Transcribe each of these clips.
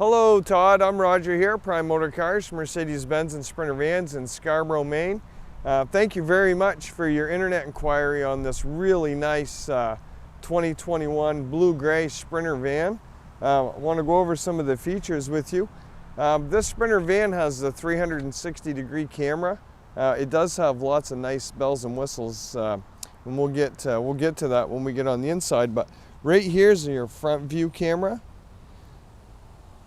Hello Todd, I'm Roger here, Prime Motor Cars, Mercedes-Benz and Sprinter Vans in Scarborough, Maine. Thank you very much for your internet inquiry on this really nice 2021 blue-gray Sprinter van. I want to go over some of the features with you. This Sprinter van has a 360-degree camera. It does have lots of nice bells and whistles, and we'll get to that when we get on the inside. But right here's your front view camera.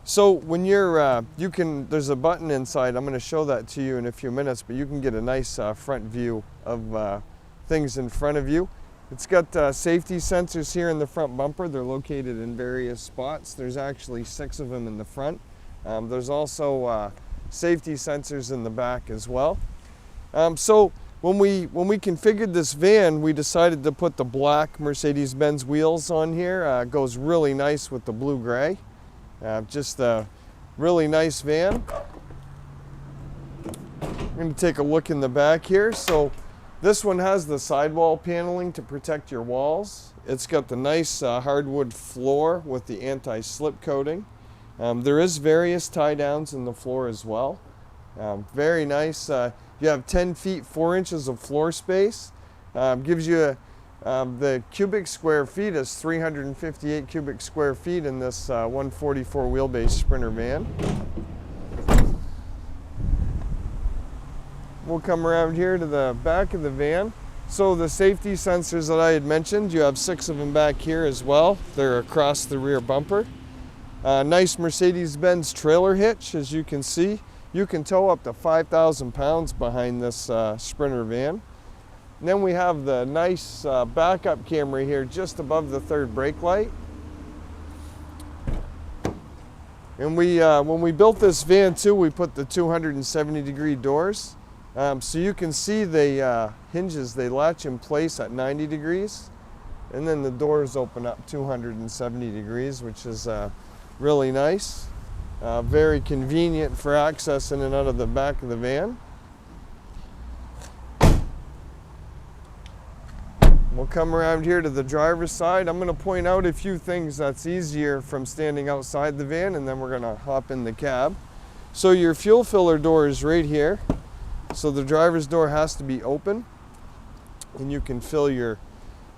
So when you're, there's a button inside, I'm going to show that to you in a few minutes, but you can get a nice front view of things in front of you. It's got safety sensors here in the front bumper. They're located in various spots. There's actually 6 of them in the front. There's also safety sensors in the back as well. So when we configured this van, we decided to put the black Mercedes-Benz wheels on here. It goes really nice with the blue-gray. Just a really nice van. I'm going to take a look in the back here. So this one has the sidewall paneling to protect your walls. It's got the nice hardwood floor with the anti-slip coating. There is various tie downs in the floor as well. Very nice. You have 10 feet 4 inches of floor space. Gives you the cubic square feet is 358 cubic square feet in this 144 wheelbase Sprinter van. We'll come around here to the back of the van. So the safety sensors that I had mentioned, you have 6 of them back here as well. They're across the rear bumper. Nice Mercedes-Benz trailer hitch, as you can see. You can tow up to 5,000 pounds behind this Sprinter van. And then we have the nice backup camera here just above the third brake light. And when we built this van too, we put the 270-degree doors. So you can see the hinges, they latch in place at 90 degrees. And then the doors open up 270 degrees, which is really nice. Very convenient for access in and out of the back of the van. We'll come around here to the driver's side. I'm going to point out a few things that's easier from standing outside the van, and then we're going to hop in the cab. So your fuel filler door is right here. So the driver's door has to be open, and you can fill your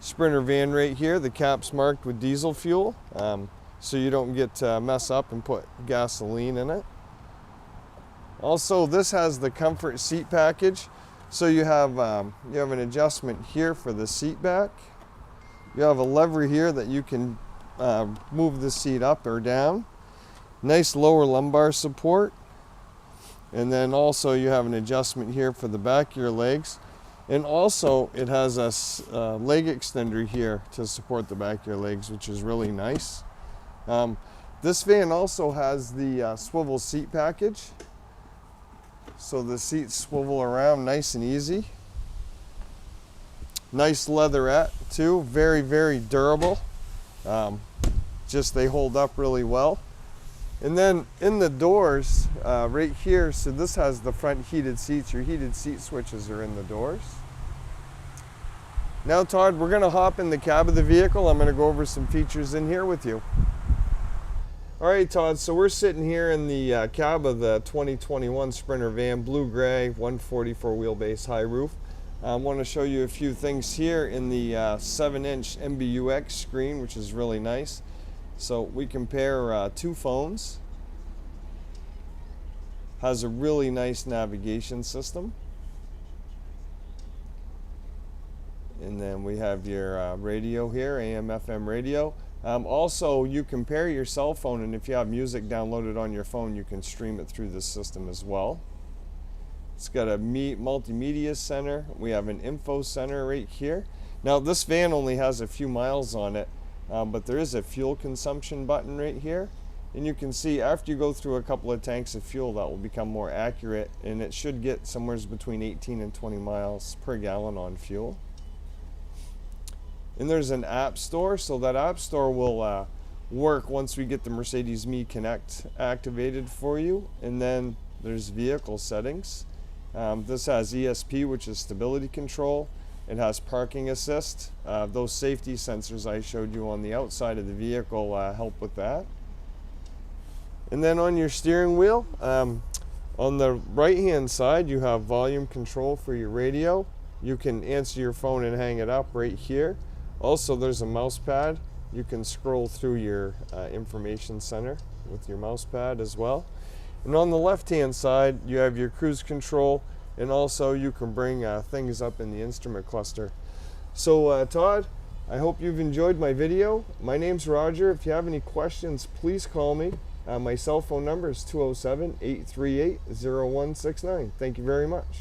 Sprinter van right here. The cap's marked with diesel fuel, so you don't get mess up and put gasoline in it. Also, this has the comfort seat package. So you have an adjustment here for the seat back. You have a lever here that you can move the seat up or down. Nice lower lumbar support. And then also you have an adjustment here for the back of your legs. And also it has a leg extender here to support the back of your legs, which is really nice. This van also has the swivel seat package. So the seats swivel around nice and easy. Nice leatherette too, very, very durable. Just they hold up really well. And then in the doors, right here, so this has the front heated seats. Your heated seat switches are in the doors. Now Todd, we're gonna hop in the cab of the vehicle. I'm gonna go over some features in here with you. All right, Todd, so we're sitting here in the cab of the 2021 Sprinter van, blue-gray, 144 wheelbase, high roof. I want to show you a few things here in the 7-inch MBUX screen, which is really nice. So we compare 2 phones. Has a really nice navigation system. And then we have your radio here, AM, FM radio. Also, you can pair your cell phone, and if you have music downloaded on your phone, you can stream it through this system as well. It's got a multimedia center. We have an info center right here. Now, this van only has a few miles on it, but there is a fuel consumption button right here. And you can see after you go through a couple of tanks of fuel, that will become more accurate, and it should get somewhere between 18 and 20 miles per gallon on fuel. And there's an app store, so that app store will work once we get the Mercedes Me Connect activated for you. And then there's vehicle settings. This has ESP, which is stability control. It has parking assist. Those safety sensors I showed you on the outside of the vehicle help with that. And then on your steering wheel, on the right hand side, you have volume control for your radio. You can answer your phone and hang it up right here. Also, there's a mouse pad. You can scroll through your information center with your mouse pad as well. And on the left hand side, you have your cruise control, and also you can bring things up in the instrument cluster. So Todd, I hope you've enjoyed my video. My name's Roger. If you have any questions, please call me. My cell phone number is 207-838-0169. Thank you very much.